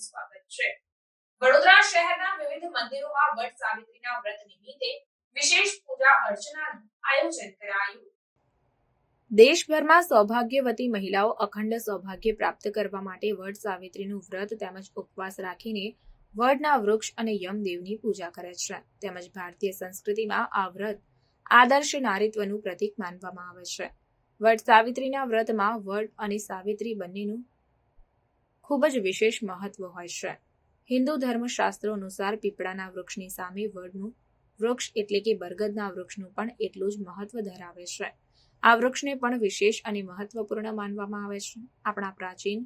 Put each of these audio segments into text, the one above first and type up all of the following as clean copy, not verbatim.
આપનું સ્વાગત છે। વડોદરા શહેરના વિવિધ મંદિરોમાં વટ સાવિત્રીના વ્રત નિમિત્તે વિશેષ પૂજા અર્ચનાનું આયોજન કરાયું। દેશભરમાં સૌભાગ્યવતી મહિલાઓ અખંડ સૌભાગ્ય પ્રાપ્ત કરવા માટે વટ સાવિત્રીનું વ્રત તેમજ ઉપવાસ રાખીને વડના વૃક્ષ અને યમદેવની પૂજા કરે છે। તેમજ ભારતીય સંસ્કૃતિમાં આ વ્રત આદર્શ નારીત્વનું પ્રતીક માનવામાં આવે છે। વટ સાવિત્રીના વ્રતમાં વડ અને સાવિત્રી બંનેનું ખૂબ જ વિશેષ મહત્વ હોય છે। હિન્દુ ધર્મશાસ્ત્રો અનુસાર પીપળાના વૃક્ષની સામે વડનું વૃક્ષ એટલે કે બરગદના વૃક્ષનું પણ એટલું જ મહત્વ ધરાવે છે। આ વૃક્ષને પણ વિશેષ અને મહત્વપૂર્ણ માનવામાં આવે છે। આપણા પ્રાચીન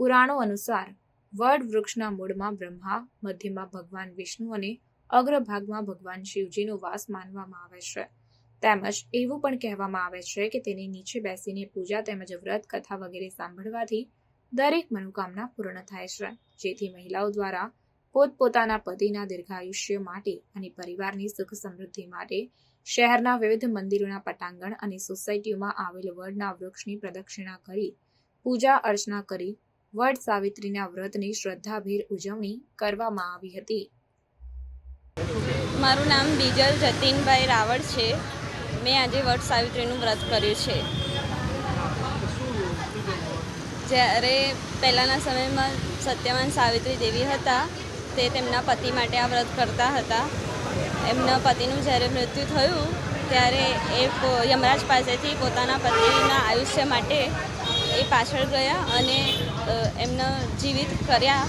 પુરાણો અનુસાર વડ વૃક્ષના મૂળમાં બ્રહ્મા, મધ્યમાં ભગવાન વિષ્ણુ અને અગ્રભાગમાં ભગવાન શિવજીનો વાસ માનવામાં આવે છે। તેમજ એવું પણ કહેવામાં આવે છે કે તેની નીચે બેસીને પૂજા તેમજ વ્રત કથા વગેરે સાંભળવાથી દરેક મનોકામના પૂર્ણ થાય છે, જેથી મહિલાઓ દ્વારા પોતપોતાના પતિના દીર્ઘાયુષ્ય માટે અને પરિવારની સુખ સમૃદ્ધિ માટે શહેરના વિવિધ મંદિરોના પટાંગણ અને સોસાયટીઓમાં આવેલ વડના વૃક્ષની પ્રદક્ષિણા કરી પૂજા અર્ચના કરી વડ સાવિત્રીના વ્રતની શ્રદ્ધાભેર ઉજવણી કરવામાં આવી હતી। મારું નામ બીજલ જતીનભાઈ રાવળ છે। મેં આજે વટ સાવિત્રીનું વ્રત કર્યું છે। જ્યારે પહેલાંના સમયમાં સત્યવાન સાવિત્રી દેવી હતા તે તેમના પતિ માટે આ વ્રત કરતા હતા। એમના પતિનું જ્યારે મૃત્યુ થયું ત્યારે એ યમરાજ પાસેથી પોતાના પતિના આયુષ્ય માટે એ પાછળ ગયા અને એમને જીવિત કર્યા।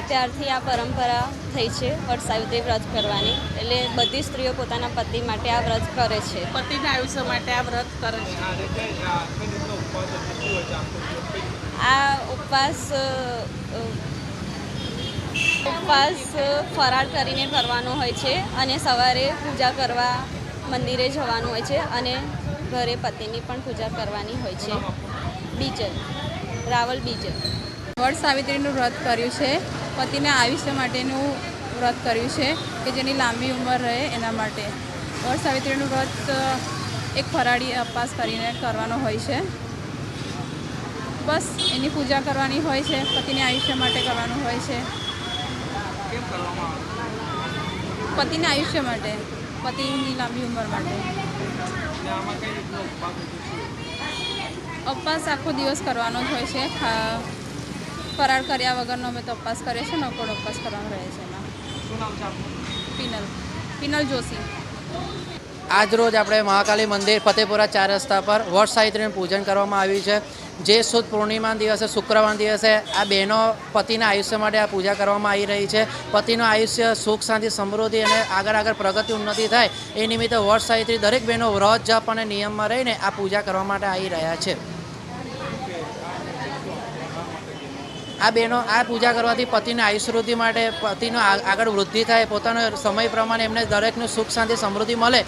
ત્યારથી આ પરંપરા થઈ છે વટ સાવિત્રી વ્રત કરવાની। એટલે બધી સ્ત્રીઓ પોતાના પતિ માટે આ વ્રત કરે છે। પતિના આયુષ્ય માટે આ વ્રત કરે છે। આ ઉપવાસ ફરાળ કરીને કરવાનો હોય છે અને સવારે પૂજા કરવા મંદિરે જવાનું હોય છે અને ઘરે પતિની પણ પૂજા કરવાની હોય છે। બીજલ રાવલ બીજલ વટ સાવિત્રીનું વ્રત કર્યું છે। પતિના આયુષ્ય માટેનું વ્રત કર્યું છે કે જેની લાંબી ઉંમર રહે એના માટે। વટ સાવિત્રીનું વ્રત એક ફરાળી ઉપવાસ કરીને કરવાનો હોય છે। બસ એની પૂજા કરવાની હોય છે, પતિના આયુષ્ય માટે કરવાનું હોય છે। પતિના આયુષ્ય માટે, પતિની લાંબી ઉંમર માટે। ઉપવાસ આખો દિવસ કરવાનો જ હોય છે। ફરાળ કર્યા વગરનો અમે તો ઉપવાસ કરીએ છીએ। નકોડો ઉપવાસ કરવાનો રહે છે એમાં। પિનલ જોશી। આજરોજ આપણે મહાકાલી મંદિર ફતેપુરા 4 રસ્તા પર વટ સાવિત્રીનું પૂજન કરવામાં આવ્યું છે। જે સુદ પૂર્ણિમાના દિવસે શુક્રવારના દિવસે આ બહેનો પતિના આયુષ્ય માટે આ પૂજા કરવામાં આવી રહી છે। પતિનું આયુષ્ય સુખ શાંતિ સમૃદ્ધિ અને આગળ પ્રગતિ ઉન્નતિ થાય એ નિમિત્તે વટ સાવિત્રી દરેક બહેનો વ્રત જપ અને નિયમમાં રહીને આ પૂજા કરવા માટે આવી રહ્યા છે। આ બહેનો આ પૂજા કરવાથી પતિના આયુષ્ય માટે પતિનો આગળ વૃદ્ધિ થાય, પોતાનો સમય પ્રમાણે એમને દરેકનું સુખ શાંતિ સમૃદ્ધિ મળે।